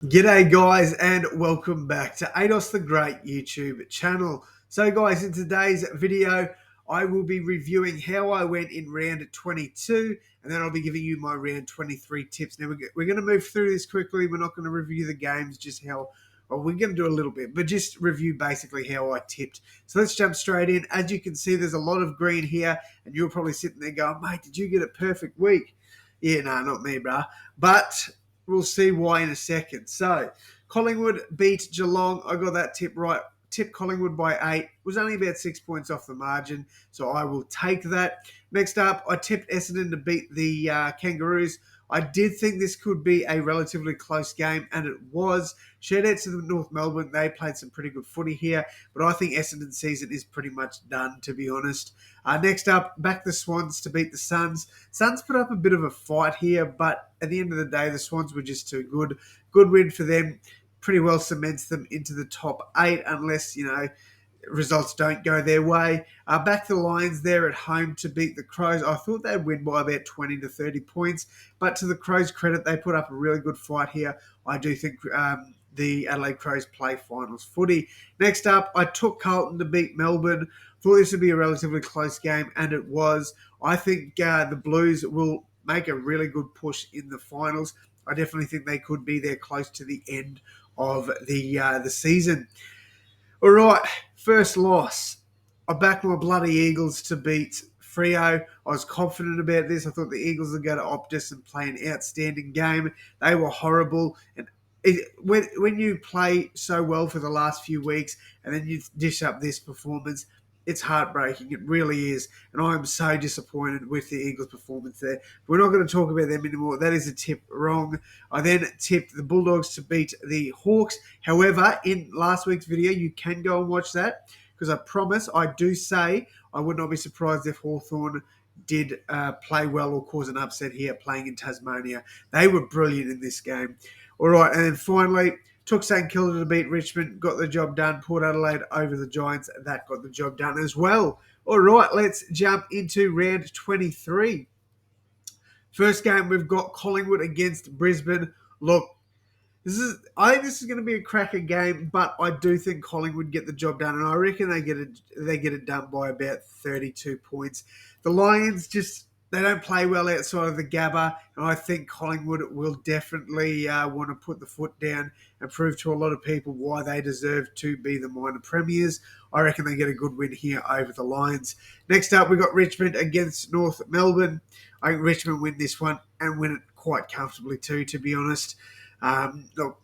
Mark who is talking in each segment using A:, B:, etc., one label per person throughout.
A: G'day guys and welcome back to AdosTheGreat YouTube channel. So guys, in today's video, I will be reviewing how I went in round 22 and then I'll be giving you my round 23 tips. Now we're going to move through this quickly. We're not going to review the games, just how, well, we're going to do a little bit, but just review basically how I tipped. So let's jump straight in. As you can see, there's a lot of green here and you're probably sitting there going, mate, did you get a perfect week? Yeah, no, not me, bruh. But we'll see why in a second. So, Collingwood beat Geelong. I got that tip right. Tipped Collingwood by 8. Was only about 6 points off the margin, so I will take that. Next up, I tipped Essendon to beat the Kangaroos. I did think this could be a relatively close game, and it was. Shout out to the North Melbourne. They played some pretty good footy here, but I think Essendon's season is pretty much done, to be honest. Next up, back the Swans to beat the Suns. Suns put up a bit of a fight here, but at the end of the day, the Swans were just too good. Good win for them. Pretty well cements them into the top 8 unless, results don't go their way. Back to the Lions there at home to beat the Crows. I thought they'd win by about 20 to 30 points, but to the Crows' credit, they put up a really good fight here. I do think the Adelaide Crows play finals footy. Next up, I took Carlton to beat Melbourne. Thought this would be a relatively close game, and it was. I think the Blues will make a really good push in the finals. I definitely think they could be there close to the end of the season. All right, first loss. I backed my bloody Eagles to beat Freo. I was confident about this. I thought the Eagles would go to Optus and play an outstanding game. They were horrible. And when you play so well for the last few weeks and then you dish up this performance, it's heartbreaking. It really is. And I am so disappointed with the Eagles' performance there. We're not going to talk about them anymore. That is a tip wrong. I then tipped the Bulldogs to beat the Hawks. However, in last week's video, you can go and watch that because I promise, I do say, I would not be surprised if Hawthorn did play well or cause an upset here playing in Tasmania. They were brilliant in this game. All right, and then finally, took St Kilda to beat Richmond, got the job done. Port Adelaide over the Giants, that got the job done as well. All right, let's jump into round 23. First game, we've got Collingwood against Brisbane. Look, I think this is going to be a cracker game, but I do think Collingwood get the job done, and I reckon they get it done by about 32 points. The Lions they don't play well outside of the Gabba, and I think Collingwood will definitely want to put the foot down and prove to a lot of people why they deserve to be the minor premiers. I reckon they get a good win here over the Lions. Next up, we've got Richmond against North Melbourne. I think Richmond win this one and win it quite comfortably too, to be honest. Look,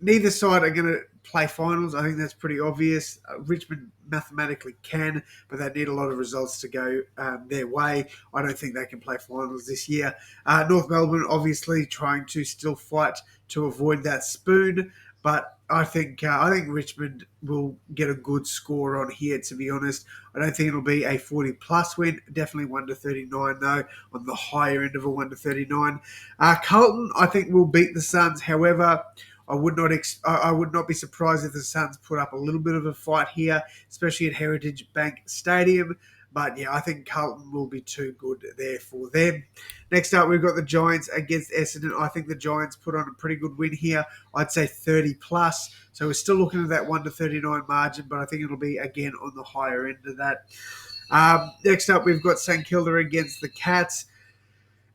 A: neither side are going to play finals. I think that's pretty obvious. Richmond mathematically can, but they need a lot of results to go their way. I don't think they can play finals this year. North Melbourne obviously trying to still fight to avoid that spoon, but I think Richmond will get a good score on here, to be honest. I don't think it'll be a 40-plus win. Definitely 1 to 39, though, on the higher end of a 1 to 39. Carlton, I think, will beat the Suns. However, I would not be surprised if the Suns put up a little bit of a fight here, especially at Heritage Bank Stadium. But yeah, I think Carlton will be too good there for them. Next up, we've got the Giants against Essendon. I think the Giants put on a pretty good win here. I'd say 30 plus. So we're still looking at that 1 to 39 margin, but I think it'll be again on the higher end of that. Next up, we've got St Kilda against the Cats.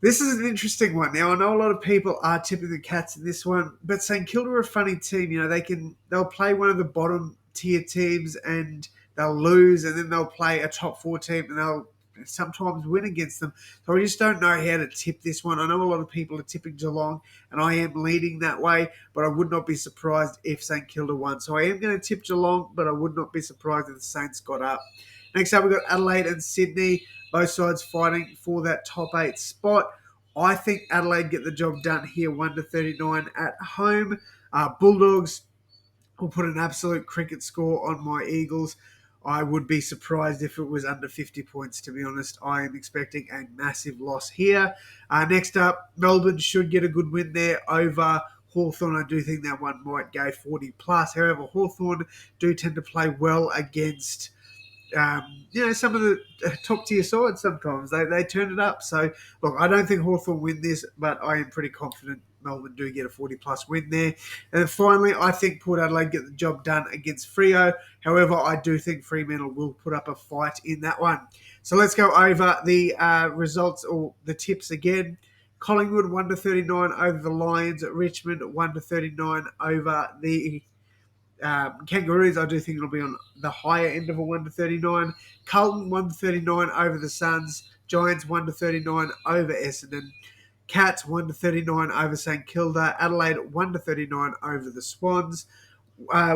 A: This is an interesting one. Now, I know a lot of people are tipping the Cats in this one, but St Kilda are a funny team. You know, they'll play one of the bottom tier teams and they'll lose, and then they'll play a top 4 team and they'll sometimes win against them. So I just don't know how to tip this one. I know a lot of people are tipping Geelong, and I am leading that way, but I would not be surprised if St Kilda won. So I am going to tip Geelong, but I would not be surprised if the Saints got up. Next up, we've got Adelaide and Sydney, both sides fighting for that top 8 spot. I think Adelaide get the job done here, 1 to 39 at home. Bulldogs will put an absolute cricket score on my Eagles. I would be surprised if it was under 50 points, to be honest. I am expecting a massive loss here. Next up, Melbourne should get a good win there over Hawthorn. I do think that one might go 40 plus. However, Hawthorn do tend to play well against some of the top tier sides sometimes. They turn it up. So, look, I don't think Hawthorn win this, but I am pretty confident Melbourne do get a 40-plus win there. And then finally, I think Port Adelaide get the job done against Freo. However, I do think Fremantle will put up a fight in that one. So let's go over the results or the tips again. Collingwood 1-39 over the Lions. Richmond 1-39 over the Kangaroos. I do think it'll be on the higher end of a 1-39. Carlton 1-39 over the Suns. Giants 1-39 over Essendon. Cats 1-39 over St Kilda. Adelaide 1-39 over the Swans.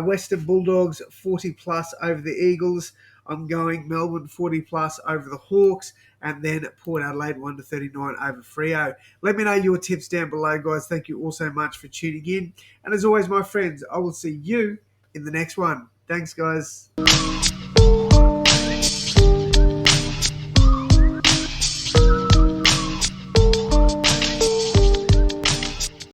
A: Western Bulldogs 40 plus over the Eagles. I'm going Melbourne 40 plus over the Hawks, and then Port Adelaide 1-39 over Freo. Let me know your tips down below, guys. Thank you all so much for tuning in. And as always, my friends, I will see you in the next one. Thanks, guys.